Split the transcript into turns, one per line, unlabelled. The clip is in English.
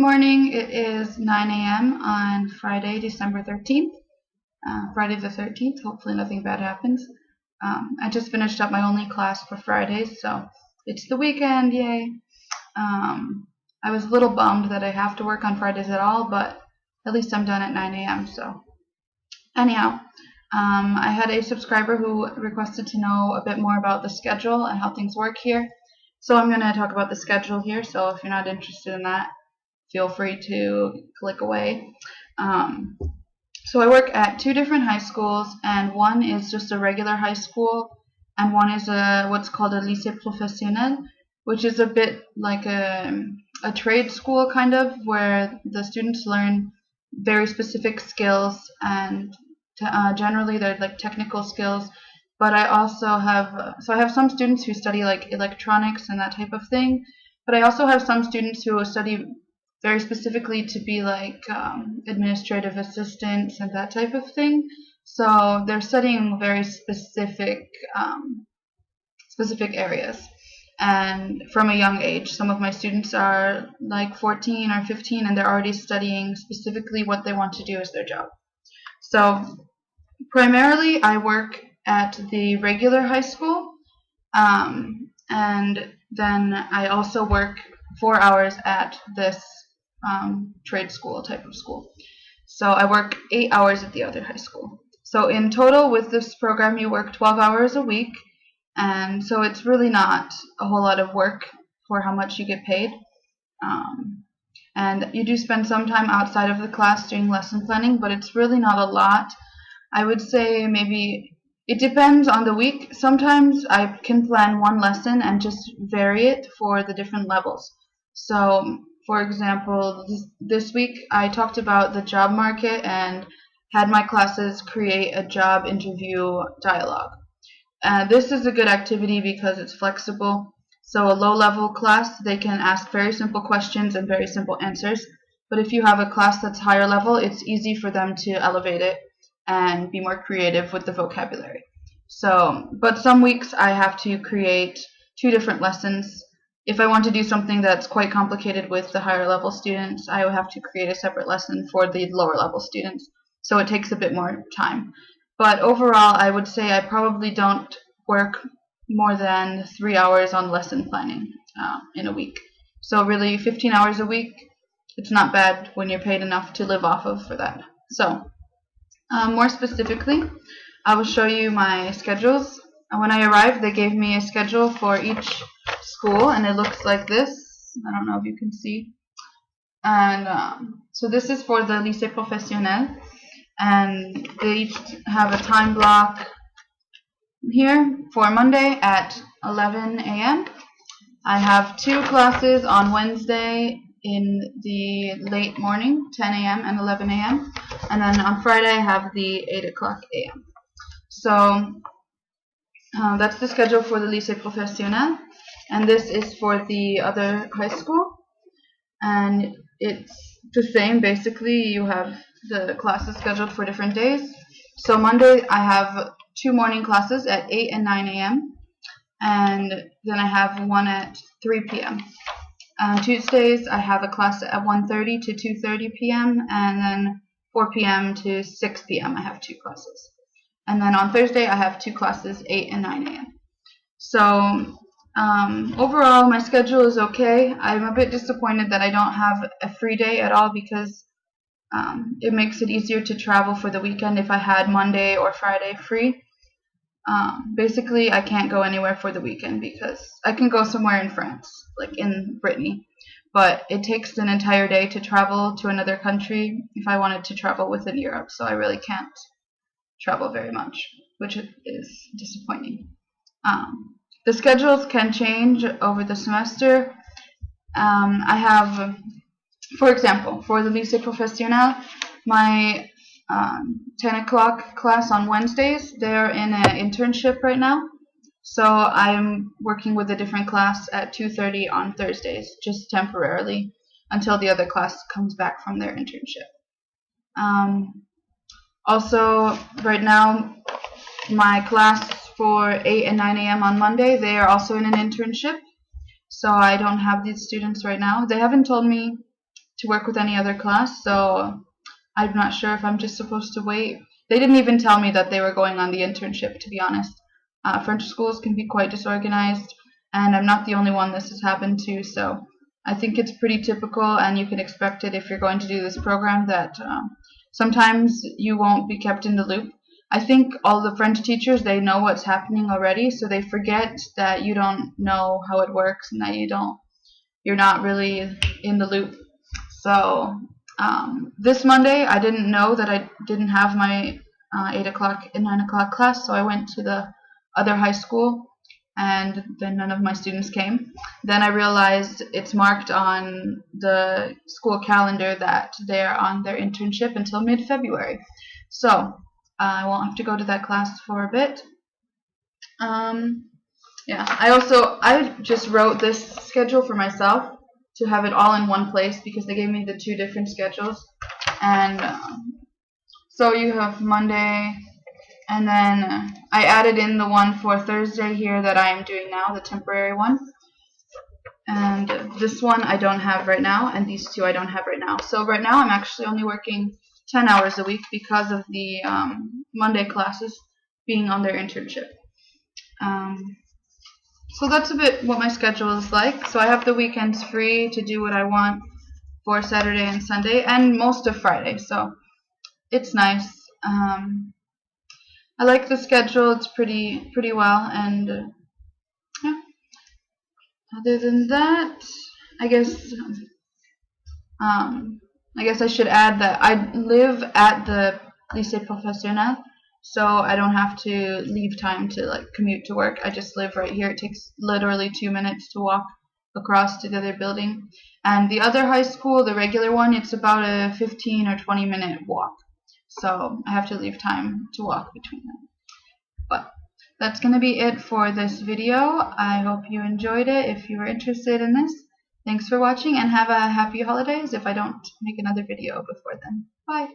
morning. It is 9 a.m. on Friday, December 13th. Friday the 13th. Hopefully nothing bad happens. I just finished up my only class for Fridays, so it's the weekend, yay. I was a little bummed that I have to work on Fridays at all, but at least I'm done at 9 a.m. So anyhow, I had a subscriber who requested to know a bit more about the schedule and how things work here. So I'm going to talk about the schedule here, so if you're not interested in that, feel free to click away. So I work at two different high schools, and one is just a regular high school, and one is what's called a lycée professionnel, which is a bit like a trade school kind of, where the students learn very specific skills, and generally they're like technical skills. But I also have, I have some students who study like electronics and that type of thing, but I also have some students who study very specifically to be like administrative assistants and that type of thing. So they're studying very specific areas, and from a young age. Some of my students are like 14 or 15, and they're already studying specifically what they want to do as their job. So primarily I work at the regular high school, and then I also work 4 hours at this trade school type of school. So I work 8 hours at the other high school. So in total with this program you work 12 hours a week, and so it's really not a whole lot of work for how much you get paid. And you do spend some time outside of the class doing lesson planning, but it's really not a lot. I would say maybe it depends on the week. Sometimes I can plan one lesson and just vary it for the different levels. So for example, this week I talked about the job market and had my classes create a job interview dialogue. This is a good activity because it's flexible. So a low-level class, they can ask very simple questions and very simple answers. But if you have a class that's higher level, it's easy for them to elevate it and be more creative with the vocabulary. So, but some weeks I have to create 2 different lessons. If I want to do something that's quite complicated with the higher level students, I will have to create a separate lesson for the lower level students. So it takes a bit more time. But overall, I would say I probably don't work more than 3 hours on lesson planning in a week. So really 15 hours a week, it's not bad when you're paid enough to live off of for that. So more specifically, I will show you my schedules. When I arrived, they gave me a schedule for each school, and it looks like this. I don't know if you can see. And so this is for the lycée professionnel, and they each have a time block here for Monday at 11 a.m. I have 2 classes on Wednesday in the late morning, 10 a.m. and 11 a.m. And then on Friday I have the 8 o'clock a.m. So that's the schedule for the lycée professionnel, and this is for the other high school. And it's the same, basically. You have the classes scheduled for different days. So Monday I have 2 morning classes at 8 and 9 a.m. and then I have one at 3 p.m. On Tuesdays I have a class at 1:30 to 2:30 p.m. and then 4 p.m. to 6 p.m. I have 2 classes. And then on Thursday I have 2 classes, 8 and 9 a.m. So overall my schedule is okay. I'm a bit disappointed that I don't have a free day at all, because it makes it easier to travel for the weekend if I had Monday or Friday free. Basically I can't go anywhere for the weekend because I can go somewhere in France, like in Brittany, but it takes an entire day to travel to another country if I wanted to travel within Europe, so I really can't travel very much, which is disappointing. The schedules can change over the semester. I have, for example, for the lycée professionnel, my 10 o'clock class on Wednesdays, they're in an internship right now. So I'm working with a different class at 2:30 on Thursdays, just temporarily, until the other class comes back from their internship. Also, right now, my class for 8 and 9 a.m. on Monday, they are also in an internship. So I don't have these students right now. They haven't told me to work with any other class, so I'm not sure if I'm just supposed to wait. They didn't even tell me that they were going on the internship, to be honest. French schools can be quite disorganized, and I'm not the only one this has happened to, so I think it's pretty typical, and you can expect it if you're going to do this program, that sometimes you won't be kept in the loop. I think all the French teachers, they know what's happening already, so they forget that you don't know how it works and that you're not really in the loop. So this Monday, I didn't know that I didn't have my 8 o'clock and 9 o'clock class, so I went to the other high school, and then none of my students came. Then I realized it's marked on the school calendar that they're on their internship until mid-February. So I won't have to go to that class for a bit. Yeah, I just wrote this schedule for myself to have it all in one place because they gave me the 2 different schedules. And so you have Monday, and then I added in the one for Thursday here that I am doing now, the temporary one. And this one I don't have right now, and these 2 I don't have right now. So right now I'm actually only working 10 hours a week because of the Monday classes being on their internship. So that's a bit what my schedule is like. So I have the weekends free to do what I want for Saturday and Sunday, and most of Friday. So it's nice. I like the schedule. It's pretty well, and yeah. Other than that, I guess I should add that I live at the Lycée Professionnel, so I don't have to leave time to like commute to work. I just live right here. It takes literally 2 minutes to walk across to the other building. And the other high school, the regular one, it's about a 15 or 20-minute walk. So I have to leave time to walk between them. But that's going to be it for this video. I hope you enjoyed it. If you were interested in this, thanks for watching, and have a happy holidays if I don't make another video before then. Bye.